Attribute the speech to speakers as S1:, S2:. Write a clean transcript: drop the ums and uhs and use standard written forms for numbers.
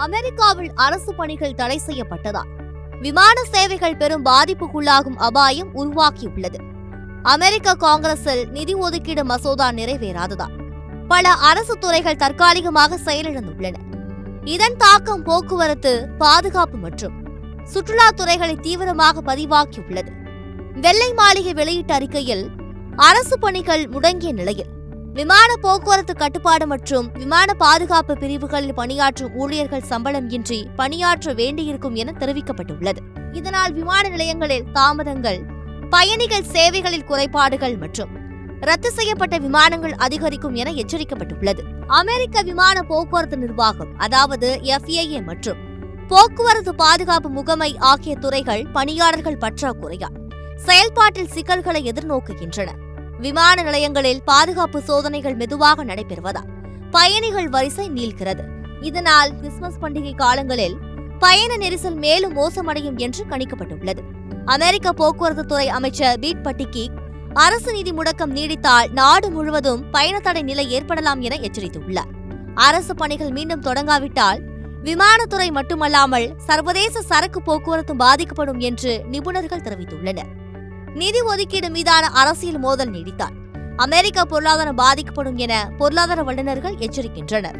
S1: அமெரிக்காவில் அரசு பணிகள் தடை செய்யப்பட்டதால் விமான சேவைகள் பெரும் பாதிப்புக்குள்ளாகும் அபாயம் உருவாக்கியுள்ளது. அமெரிக்க காங்கிரஸில் நிதி ஒதுக்கீடு மசோதா நிறைவேறாததால் பல அரசு துறைகள் தற்காலிகமாக செயலிழந்துள்ளன. இதன் தாக்கம் போக்குவரத்து, பாதுகாப்பு மற்றும் சுற்றுலா துறைகளை தீவிரமாக பதிவாக்கியுள்ளது. வெள்ளை மாளிகை வெளியிட்ட அறிக்கையில் அரசு பணிகள் முடங்கிய நிலையில் விமான போக்குவரத்து கட்டுப்பாடு மற்றும் விமான பாதுகாப்பு பிரிவுகளில் பணியாற்றும் ஊழியர்கள் சம்பளம் இன்றி பணியாற்ற வேண்டியிருக்கும் என தெரிவிக்கப்பட்டுள்ளது. இதனால் விமான நிலையங்களில் தாமதங்கள், பயணிகள் சேவைகளில் குறைபாடுகள் மற்றும் ரத்து செய்யப்பட்ட விமானங்கள் அதிகரிக்கும் என எச்சரிக்கப்பட்டுள்ளது. அமெரிக்க விமான போக்குவரத்து நிர்வாகம் அதாவது FAA மற்றும் போக்குவரத்து பாதுகாப்பு முகமை ஆகிய துறைகள் பணியாளர்கள் பற்றாக்குறையால் செயல்பாட்டில் சிக்கல்களை எதிர்நோக்குகின்றன. விமான நிலையங்களில் பாதுகாப்பு சோதனைகள் மெதுவாக நடைபெறுவதால் பயணிகள் வரிசை நீள்கிறது. இதனால் கிறிஸ்துமஸ் பண்டிகை காலங்களில் பயண நெரிசல் மேலும் மோசமடையும் என்று கணிக்கப்பட்டுள்ளது. அமெரிக்க போக்குவரத்து துறை அமைச்சர் பீட் பட்டிகிக் அரசு நிதி முடக்கம் நீடித்தால் நாடு முழுவதும் பயண தடை நிலை ஏற்படலாம் என எச்சரித்துள்ளார். அரசு பணிகள் மீண்டும் தொடங்காவிட்டால் விமானத்துறை மட்டுமல்லாமல் சர்வதேச சரக்கு போக்குவரத்தும் பாதிக்கப்படும் என்று நிபுணர்கள் தெரிவித்துள்ளனர். நிதி ஒதுக்கீடு மீதான அரசியல் மோதல் நீடித்தால் அமெரிக்க பொருளாதாரம் பாதிக்கப்படும் என பொருளாதார வல்லுநர்கள் எச்சரிக்கின்றனர்.